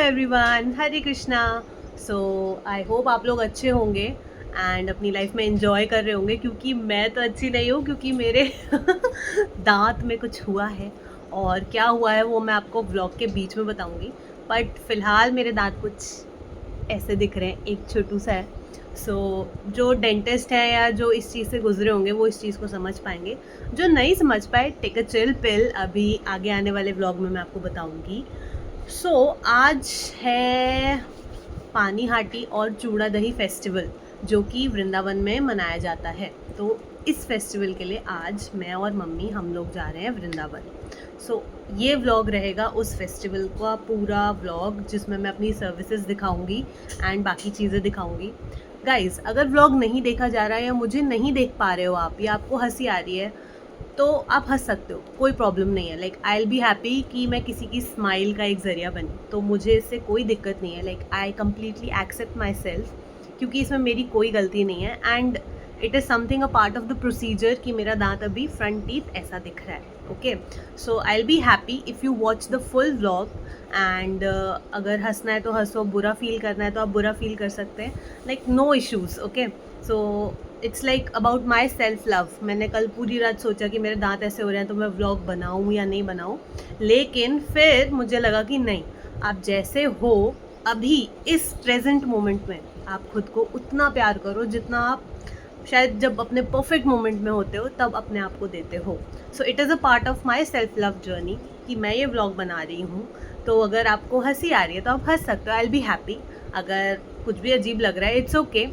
Everyone, Hare Krishna. So I hope आप लोग अच्छे होंगे एंड अपनी लाइफ में एंजॉय कर रहे होंगे, क्योंकि मैं तो अच्छी नहीं हूँ, क्योंकि मेरे दांत में कुछ हुआ है। और क्या हुआ है वो मैं आपको व्लॉग के बीच में बताऊंगी। बट फिलहाल मेरे दांत कुछ ऐसे दिख रहे हैं, एक छोटू सा है। जो डेंटिस्ट है या जो इस चीज़ से गुजरे होंगे वो इस चीज़ को समझ पाएंगे। जो नहीं समझ पाए, टेक अ चिल पिल, अभी आगे आने वाले व्लॉग में मैं आपको बताऊंगी। आज है पानी हाटी और चूड़ा दही फेस्टिवल, जो कि वृंदावन में मनाया जाता है। तो इस फेस्टिवल के लिए आज मैं और मम्मी हम लोग जा रहे हैं वृंदावन। ये व्लॉग रहेगा उस फेस्टिवल का पूरा व्लॉग, जिसमें मैं अपनी सर्विसेज दिखाऊंगी एंड बाकी चीज़ें दिखाऊंगी। गाइस, अगर व्लॉग नहीं देखा जा रहा है या मुझे नहीं देख पा रहे हो आप, या आपको हंसी आ रही है, तो आप हंस सकते हो, कोई प्रॉब्लम नहीं है। Like I will be happy कि मैं किसी की स्माइल का एक ज़रिया बनी, तो मुझे इससे कोई दिक्कत नहीं है। Like I completely accept myself, क्योंकि इसमें मेरी कोई गलती नहीं है and it is something a part of the procedure कि मेरा दांत अभी फ्रंट टीथ ऐसा दिख रहा है। Okay, so I will be happy if you watch the full vlog and अगर हंसना है तो हंसो, बुरा फील करना है तो आप बुरा फील कर सकते हैं। Like no issues. Okay, so it's like about myself love. मैंने कल पूरी रात सोचा कि मेरे दांत ऐसे हो रहे हैं तो मैं व्लॉग बनाऊँ या नहीं बनाऊँ, लेकिन फिर मुझे लगा कि नहीं, आप जैसे हो अभी इस प्रेजेंट मोमेंट में आप खुद को उतना प्यार करो जितना आप शायद जब अपने परफेक्ट मोमेंट में होते हो तब अपने आप को देते हो। So it is a part of my self love journey कि मैं ये व्लॉग बना रही हूँ। तो अगर आपको हंसी आ रही है तो आप हंस सकते हो, आई विल बी हैप्पी। अगर कुछ भी अजीब लग रहा है, it's okay,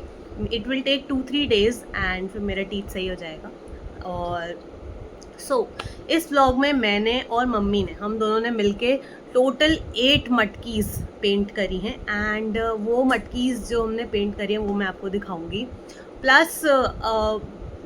it will take 2-3 days and फिर मेरा टीथ सही हो जाएगा। और इस व्लॉग में मैंने और मम्मी ने, हम दोनों ने मिलके टोटल 8 मटकीज़ पेंट करी हैं एंड वो मटकीज़ जो हमने पेंट करी हैं वो मैं आपको दिखाऊंगी। प्लस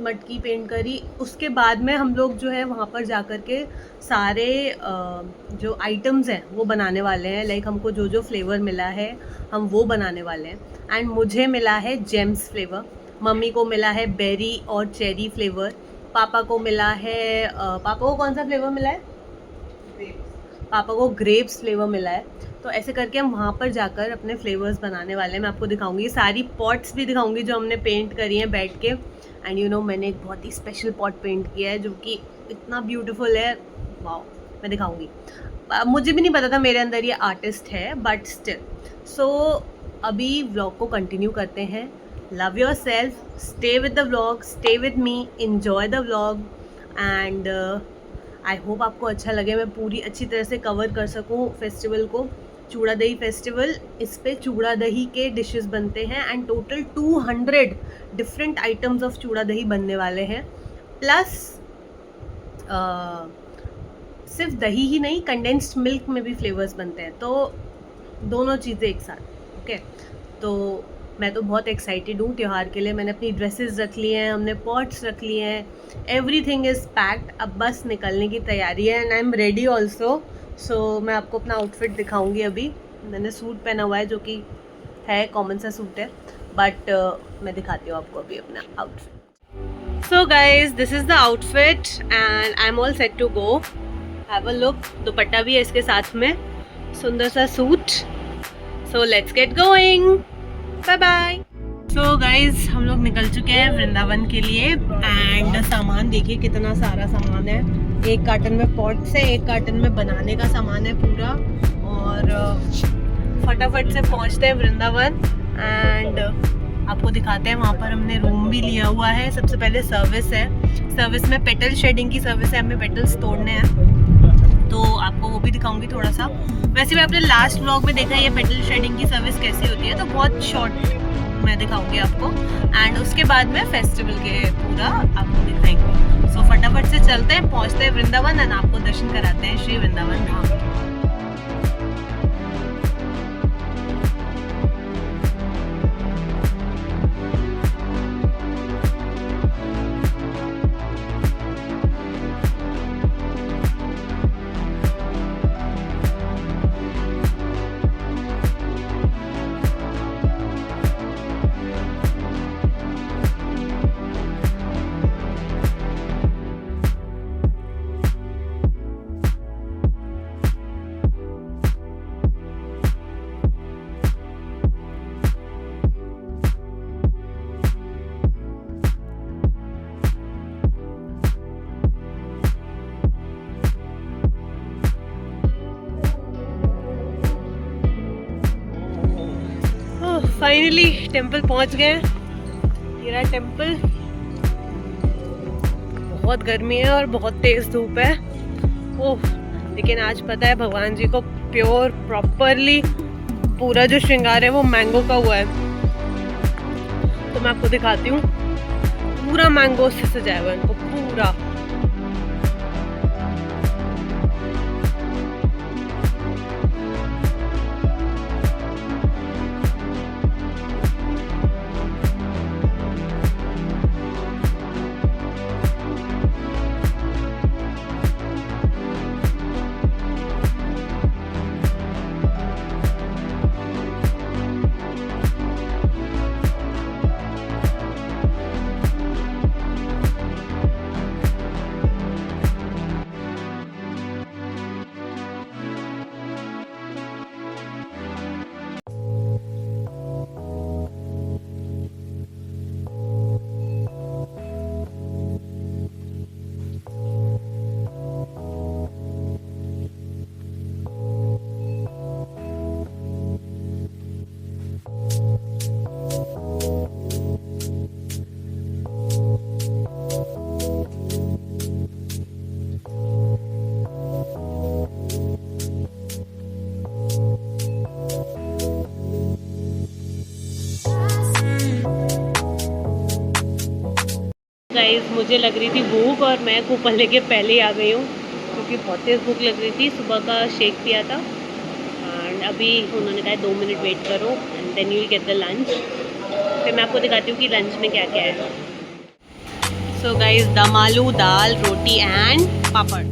मटकी पेंट करी, उसके बाद में हम लोग जो है वहाँ पर जा कर के सारे जो आइटम्स हैं वो बनाने वाले हैं। लाइक हमको जो जो फ्लेवर मिला है हम वो बनाने वाले हैं एंड मुझे मिला है जेम्स फ्लेवर, मम्मी को मिला है बेरी और चेरी फ्लेवर, पापा को मिला है पापा को कौन सा फ्लेवर मिला है? पापा को ग्रेप्स फ्लेवर मिला है। तो ऐसे करके हम वहाँ पर जाकर अपने फ्लेवर्स बनाने वाले हैं। मैं आपको दिखाऊंगी, सारी पॉट्स भी दिखाऊंगी जो हमने पेंट करी हैं बैठ के। एंड यू नो, मैंने एक बहुत ही स्पेशल पॉट पेंट किया है जो कि इतना ब्यूटीफुल है, वाओ, मैं दिखाऊंगी। मुझे भी नहीं पता था मेरे अंदर ये आर्टिस्ट है, बट स्टिल। सो अभी व्लॉग को कंटिन्यू करते हैं। Love your self, stay with the vlog, stay with me, enjoy the vlog and I hope आपको अच्छा लगे, मैं पूरी अच्छी तरह से कवर कर सकूँ फेस्टिवल को। चूड़ा दही फेस्टिवल, इस पे चूड़ा दही के डिशेस बनते हैं and total 200 different items of चूड़ा दही बनने वाले हैं। प्लस सिर्फ दही ही नहीं, कंडेंस्ड मिल्क में भी फ्लेवर्स बनते हैं, तो दोनों चीज़ें एक साथ। ओके, तो मैं तो बहुत एक्साइटेड हूँ त्यौहार के लिए। मैंने अपनी ड्रेसेस रख ली हैं, हमने पॉट्स रख लिए हैं, एवरीथिंग इज़ पैक्ड। अब बस निकलने की तैयारी है and I am ready also. So मैं आपको अपना आउटफिट दिखाऊंगी। अभी मैंने सूट पहना हुआ है जो कि है कॉमन सा सूट है, बट मैं दिखाती हूँ आपको अभी अपना outfit. So guys, this is the outfit and I am all set to go. Have a look, dupatta भी है इसके साथ में, सुंदर सा suit. So let's get going, bye bye. So guys, हम लोग निकल चुके हैं वृंदावन के लिए एंड सामान देखिए कितना सारा सामान है। एक कार्टन में पॉट्स है, एक कार्टन में बनाने का सामान है पूरा। और फटाफट से पहुंचते हैं वृंदावन एंड आपको दिखाते हैं। वहाँ पर हमने रूम भी लिया हुआ है। सबसे पहले सर्विस है, सर्विस में पेटल शेडिंग की सर्विस है, हमें पेटल्स तोड़ने हैं, तो आपको वो भी दिखाऊंगी थोड़ा सा। वैसे भी आपने लास्ट व्लॉग में देखा ये पेटल शेडिंग की सर्विस कैसी होती है, तो बहुत शॉर्ट मैं दिखाऊंगी आपको एंड उसके बाद में फेस्टिवल के पूरा आपको दिखाएंगे। सो फटाफट से चलते हैं, पहुंचते हैं वृंदावन एंड आपको दर्शन कराते हैं श्री वृंदावन धाम। फाइनली टेंपल पहुंच गए। ये रहा टेंपल। बहुत गर्मी है और बहुत तेज धूप है। ओह, लेकिन आज पता है भगवान जी को प्योर प्रॉपरली पूरा जो श्रृंगार है वो मैंगो का हुआ है। तो मैं आपको दिखाती हूँ, पूरा मैंगो से सजाया हुआ है इनको पूरा। गाइस मुझे लग रही थी भूख और मैं कूपन लेके पहले ही आ गई हूँ क्योंकि बहुत तेज़ भूख लग रही थी। सुबह का शेक पिया था एंड अभी उन्होंने कहा 2 मिनट वेट करो and then you will get the lunch. फिर मैं आपको दिखाती हूँ कि लंच में क्या क्या है। सो गाइस दम आलू, दाल, रोटी एंड पापड़।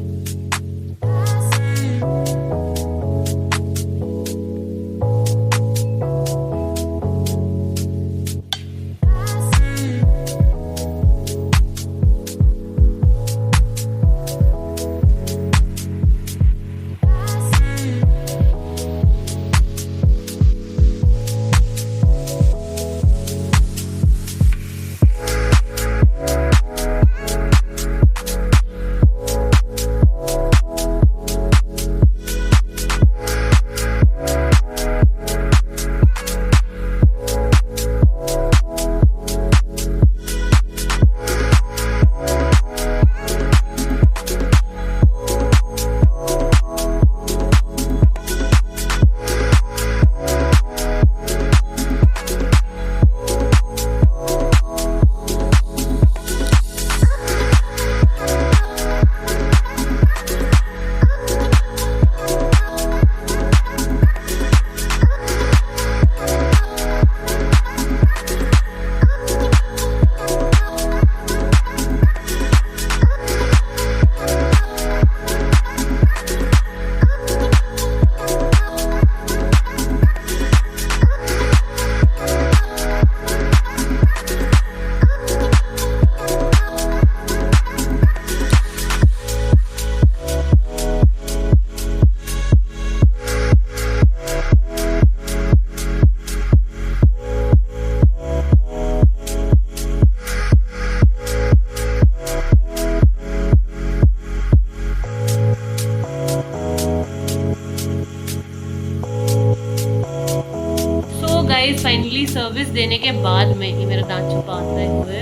गाइस फाइनली सर्विस देने के बाद में ही मेरा दांत छुपाते हुए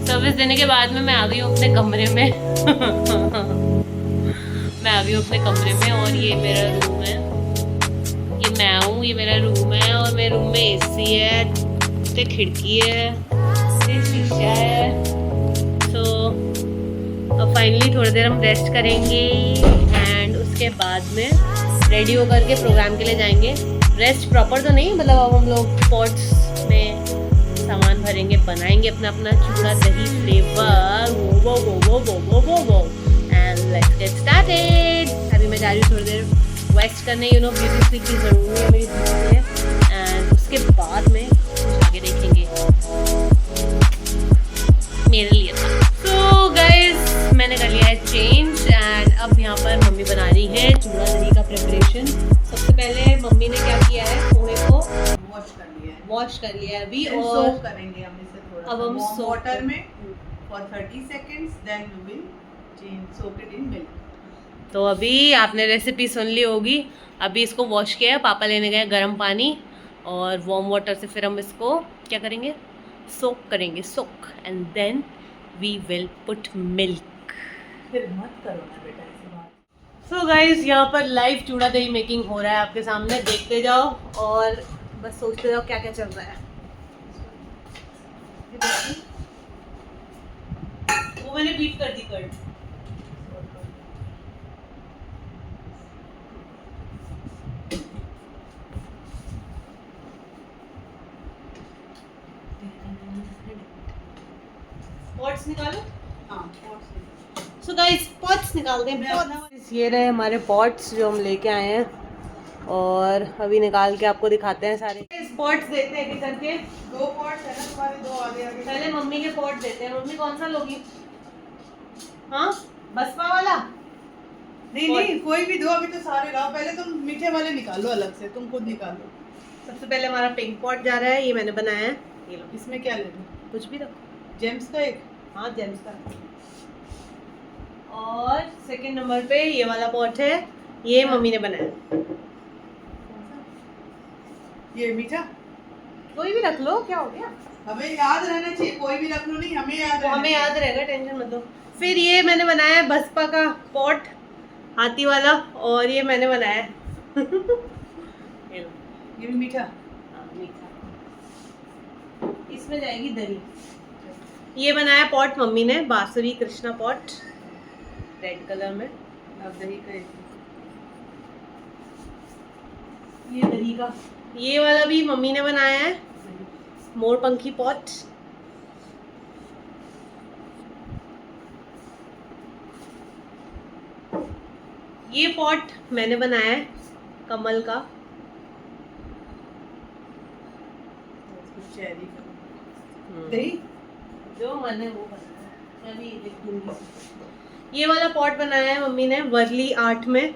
सर्विस देने के बाद में मैं आ गई हूँ अपने कमरे में मैं आ गई हूँ अपने कमरे में और ये मेरा रूम है। ये मैं हूँ, ये मेरा रूम है और मेरे रूम में एसी है, उससे खिड़की है, उससे शीशा है। तो अब फाइनली थोड़ी देर हम रेस्ट करेंगे एंड उसके बाद में रेडी होकर के प्रोग्राम के लिए जाएंगे। रेस्ट प्रॉपर तो नहीं, मतलब अब हम लोग पॉट्स में सामान भरेंगे, बनाएंगे अपना अपना चूड़ा दही फ्लेवर वो वो वो वो वो वो वो एंड लेट्स गेट स्टार्टेड। अभी मैं जा रही हूँ थोड़ी देर वैक्स करने, यू नो ब्यूटी स्टिक की ज़रूरी है मेरी दीदी है एंड उसके बाद में आगे देखेंगे मेरे लिए था। तो गाइस मैंने कर लिया है चेंज एंड अब यहाँ पर मम्मी बना रही है चूड़ा दही का प्रिपरेशन। सबसे पहले मम्मी ने क्या किया है, पोहे को वॉश कर लिया है अभी और सोक करेंगे हम इसे थोड़ा अब हम warm वाटर में for 30 seconds then we will change soak it in milk. तो अभी आपने रेसिपी सुन ली होगी। अभी इसको वॉश किया है, पापा लेने गए गर्म पानी और वार्म वाटर से फिर हम इसको क्या करेंगे, सोक करेंगे, soak, and then we will put milk. फिर मत करो ना बेटा ऐसी बात। सो गाइज यहाँ पर लाइव चूड़ा दही मेकिंग हो रहा है आपके सामने, देखते जाओ और बस सोचते जाओ क्या क्या चल रहा है। वो मैंने बीट कर दी कर्ड। पॉट्स निकालो। हाँ सो गाइस पॉट्स निकालते हैं। पॉट्स ये रहे हमारे पॉट्स जो हम लेके आए हैं और अभी निकाल के आपको दिखाते हैं सारे पॉट्स। देखते हैं कि करके 2 पॉट्स है ना तुम्हारे, 2 आगे आगे। पहले मम्मी के पॉट देते हैं। मम्मी कौन सा लोगी? हाँ बसपा वाला? नहीं कोई भी दो, अभी तो सारे लाओ। पहले तुम मीठे वाले निकालो अलग से, तुम खुद निकालो। सबसे पहले हमारा पिंक पॉट जा रहा है, ये मैंने बनाया है। ये लो, इसमें क्या लेना? कुछ भी रखो। जेम्स का एक। हाँ जेम्स का। और सेकंड नंबर पे ये वाला पॉट है, ये मम्मी ने बनाया। ये मीठा कोई भी रख लो, क्या हो गया? हमें याद रहना चाहिए, कोई भी रख लो, नहीं हमें याद तो रहना हमें चाहिए। याद रहेगा, टेंशन मत लो। फिर ये मैंने बनाया है बसपा का पॉट, हाथी वाला, और ये मैंने बनाया है ये लो। ये भी मीठा। हाँ, मीठा। इसमें जाएगी दही। ये बनाया पॉट मम्मी ने, बांसुरी कृष्णा पॉट, रेड कलर में। अब दही का एक। ये दही का, ये वाला भी मम्मी ने बनाया है, मोरपंखी पॉट। ये पॉट मैंने बनाया है, कमल का। चेरी का। दही जो मन है वो बनाया है, मैं भी लिख दूंगी। ये वाला पॉट बनाया है मम्मी ने वर्ली आर्ट में,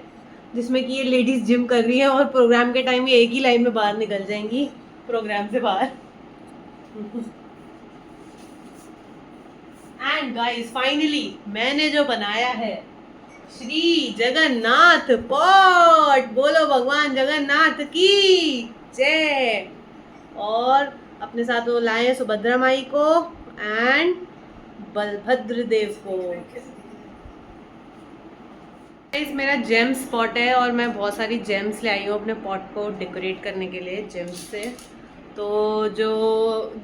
जिसमें कि ये लेडीज जिम कर रही है और प्रोग्राम के टाइम ये एक ही लाइन में बाहर निकल जाएंगी प्रोग्राम से बाहर। एंड गाइस फाइनली मैंने जो बनाया है श्री जगन्नाथ पॉट, बोलो भगवान जगन्नाथ की जय। और अपने साथ वो लाए हैं सुभद्रा माई को एंड बलभद्र देव को। गाइस मेरा जेम्स पॉट है और मैं बहुत सारी जेम्स ले आई हूँ अपने पॉट को डेकोरेट करने के लिए जेम्स से। तो जो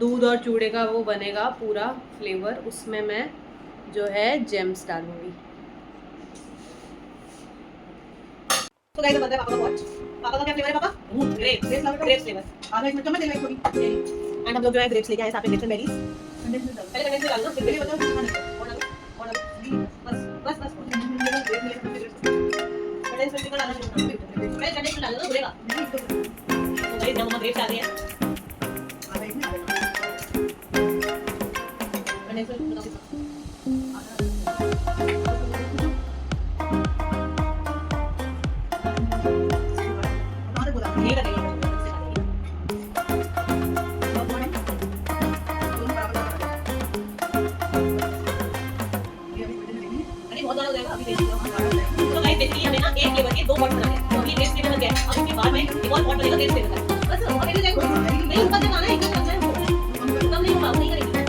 दूध और चूड़े का वो बनेगा पूरा फ्लेवर, उसमें मैं जो है जेम्स डालूंगी। तो गाइस बन रहा है पापा का पॉट। पापा का क्या फ्लेवर है पापा? Grapes, grapes flavour. आधा इसमें चम्मच देना थोड़ी। एंड हम लोग जो है ग्रेप्स लेके आए, साथ में ग्रेप्स एंड बेरीज। पहले कंडेंस में डालना, फिर ग्रेप्स बताओ कितना डालना। और डालो, बस बस कंडेंस में कितना डालना है? पहले कंडेंस में डालो ना, घुलेगा। तो गाइस जब हम ग्रेप्स डाल रहे हैं, आधा इसमें कंडेंस में बताओ कितना। ये लगेगा बहुत ज़्यादा हो जाएगा अभी। तो गाइस बेसिकली हमें ना एक फ्लेवर के 2 पॉट बनाने हैं। तो अभी ग्रेप्स फ्लेवर बन गया है, अब इसके बाद में एक और पॉट बनेगा ग्रेप्स फ्लेवर का। बस और कैसे जाएगा? नहीं ऊपर से गाना है, एकदम बन जाए। कम नहीं होगा, नहीं करेंगे।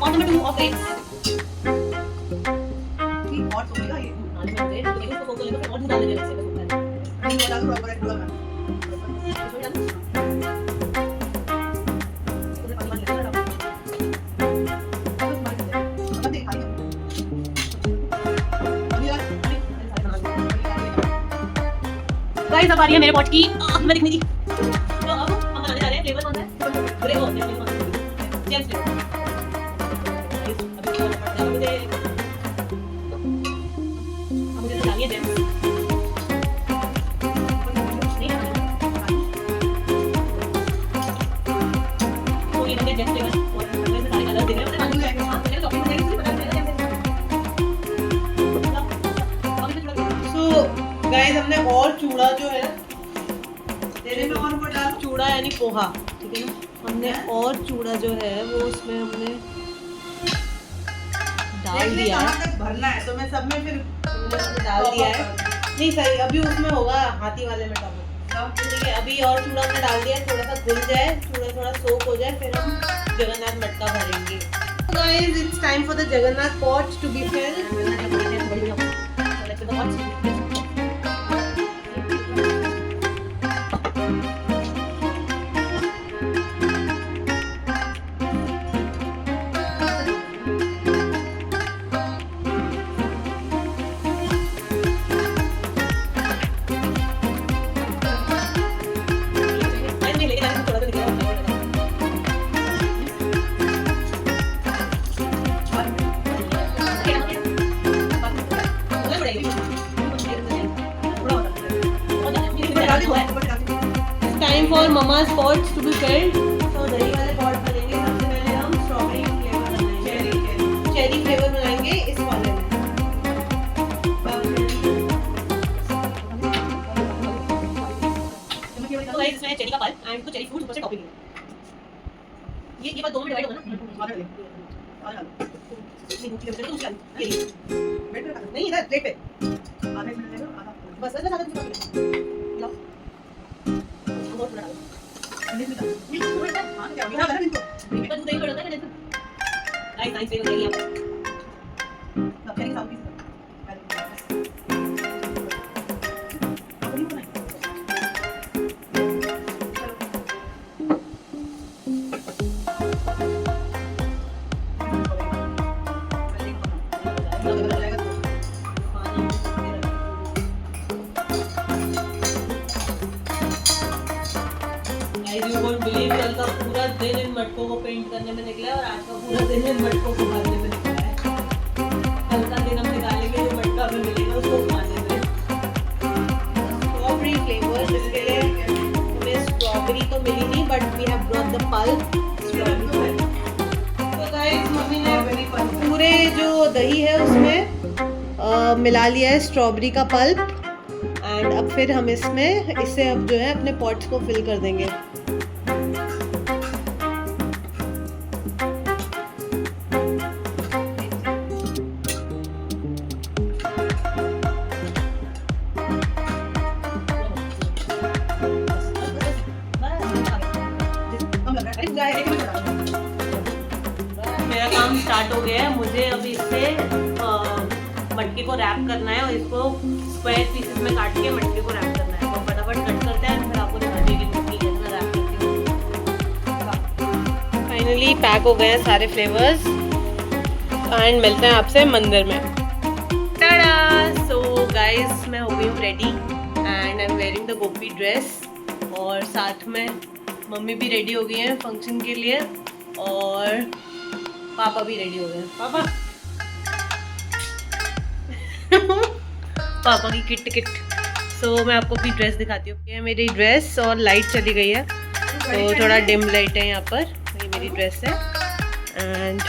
Pot number 2 of grapes. इसको फोटो लेकर और दूध डाल देंगे गाइस। अब आ रही है मेरे पॉट की मैं दिखने की। तो अब हम बनाने जा रहे हैं, फ्लेवर कौन सा है? ग्रे हो जेम्स फ्लेवर। मुझे तो डालिए जेम्स। तो ये देखिए जेम्स फ्लेवर और इसमें सारे कलर दिख रहे हैं। गाइस हमने और चूड़ा जो है तेरे में और वो डाल। चूड़ा यानी पोहा, ठीक है ना, हमने और चूड़ा जो है वो उसमें हमने डाल दिया है। कहाँ तक भरना है तो मैं सब में फिर उसमें डाल दिया है। नहीं सही, अभी उसमें होगा हाथी वाले में टॉप। ठीक है, अभी और चूड़ा हमने डाल दिया है, थोड़ा सा घुल जाए, चूड़ा थोड़ा सोक हो जाए, फिर हम जगन्नाथ मटका भरेंगे। Guys, it's time for the Jagannath pot to be filled. Time for mama's pots to be filled. So दही वाले pot बनेंगे। सबसे पहले हम स्ट्रॉबेरी फ्लेवर बनाएंगे, चेरी फ्लेवर बनाएंगे इस वाले में। तो गाइस इसमें चेरी का पल्प एंड कुछ चेरी फ्रूट ऊपर से टॉपिंग है। ये बात 2 में डिवाइड होगा ना? नहीं इधर प्लेट पे बस आधा मिलाओ। You won't believe कल का पूरा दिन इन मटकों को पेंट करने में निकला है और आज का पूरा दिन इन मटकों को भरने में निकला है। कल का दिन हम निकालेंगे जो मटका हमें मिलेगा उसको खाने में। स्ट्रॉबेरी फ्लेवर, जिसके लिए हमें स्ट्रॉबेरी तो मिली नहीं but we have brought the pulp. तो गाइस मम्मी ने पूरे जो दही है उसमें मिला लिया है स्ट्रॉबेरी का पल्प एंड अब फिर हम इससे अब जो है अपने पॉट्स को फिल कर देंगे। मेरा काम स्टार्ट हो गया है। मुझे अभी इससे मटके को रैप करना है और इसको स्क्वायर पीसेस में काट के मटके को रैप करना है। तो फटाफट कट करते हैं फिर आपको दिखा देंगे कि कैसे रैप करते हैं। फाइनली पैक हो गए हैं सारे फ्लेवर्स एंड मिलते हैं आपसे मंदिर में। टाडा! सो गाइस मैं हो गई हूँ ready and I am wearing the Gopi dress और साथ में मम्मी भी रेडी हो गई हैं फंक्शन के लिए और पापा भी रेडी हो गए हैं। पापा की किट। सो मैं आपको अपनी ड्रेस दिखाती हूँ। ये मेरी ड्रेस और लाइट चली गई है तो थोड़ा डिम लाइट है यहाँ पर। ये मेरी ड्रेस है एंड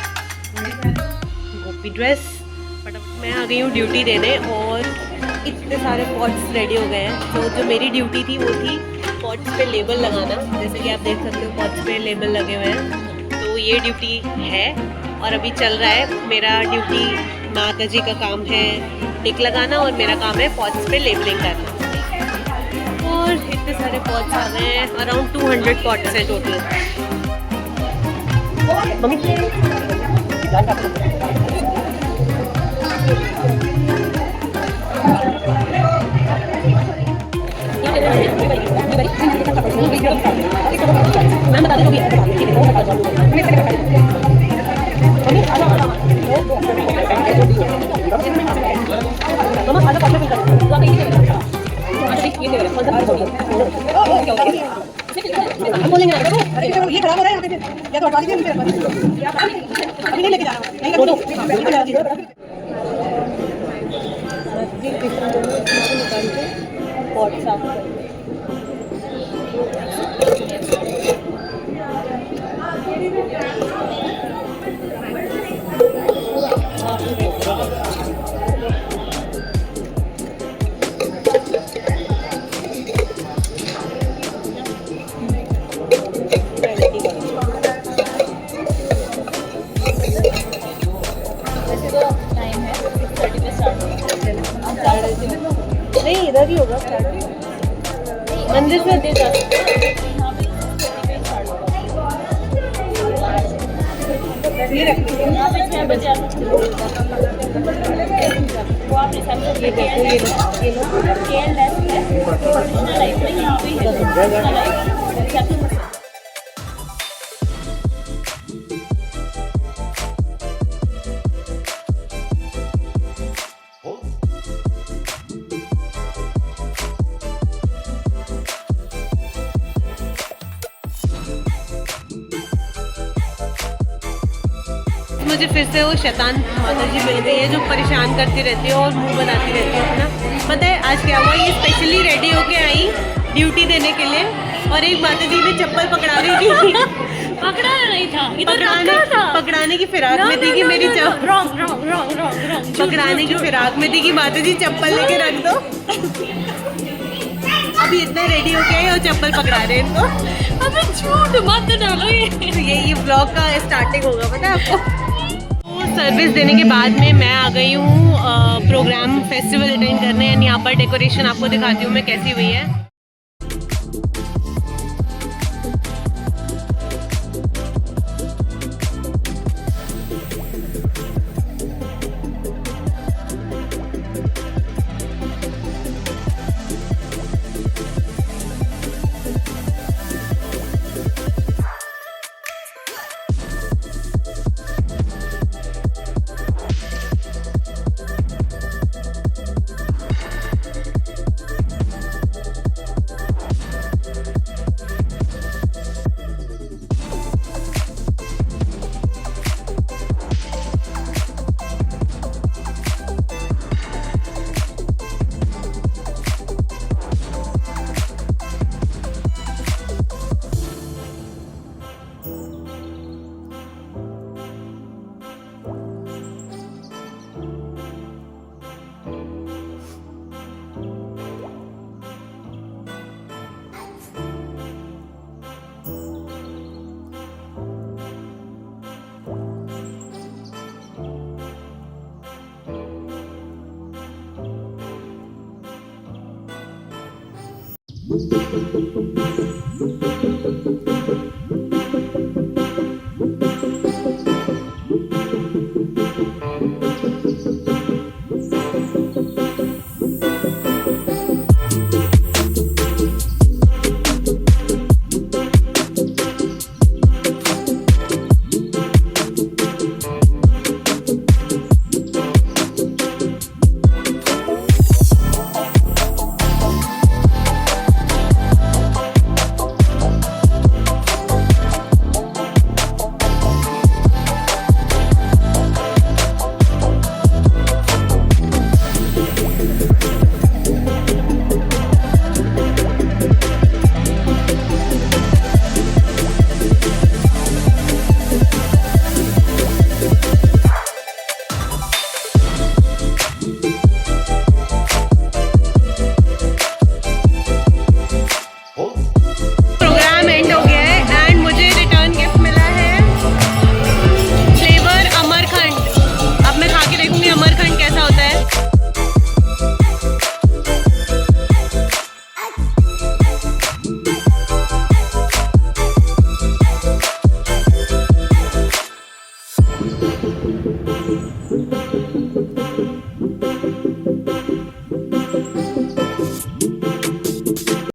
गोपी ड्रेस। मैं आ गई हूँ ड्यूटी देने और इतने सारे पॉट्स रेडी हो गए हैं। तो जो मेरी ड्यूटी थी वो थी पॉट्स पे लेबल लगाना। जैसे कि आप देख सकते हो पॉट्स पे लेबल लगे हुए हैं। तो ये ड्यूटी है और अभी चल रहा है। मेरा ड्यूटी माता जी का काम है टिक लगाना और मेरा काम है पॉट्स पे लेबलिंग करना। और इतने सारे पॉट्स आ गए हैं, अराउंड 200 पॉट्स हैं टोटल। मैम बता दें बोलेंगे ये खराब हो रहा है यहाँ पे या तो हटा दीजिए अभी नहीं लेके जाना पॉट साफ इधर ही होगा मंदिर से दे जा सकते हो। ये रख लीजिए। यहाँ पे 6 बजे आ सकते हो। वो आप रिसेप्शन पे केएल डेस्क है कृष्णा लाइफ में, यहाँ पे है कृष्णा लाइफ रिसेप्शन। मुझे फिर से वो शैतान माता जी मिल गई है जो परेशान करती रहती है और मुंह बनाती रहती है अपना। पता है आज क्या हुआ, ये स्पेशली रेडी होके आई ड्यूटी देने के लिए और एक माता जी ने चप्पल पकड़ा ली थी। पकड़ा नहीं था, इधर पकड़ाने रखा था। पकड़ाने की फिराक में थी कि मेरी wrong wrong wrong wrong wrong पकड़ाने की फिराक में थी कि माता जी चप्पल लेके रख दो। अभी इतना रेडी होके आई और चप्पल पकड़ा रहे हैं इनको। अबे झूठ मत डालो ये। तो ये ब्लॉग का स्टार्टिंग होगा पता है आपको। सर्विस देने के बाद में मैं आ गई हूँ प्रोग्राम फेस्टिवल अटेंड करने एंड यहाँ पर डेकोरेशन आपको दिखाती हूँ मैं कैसी हुई है। Thank you.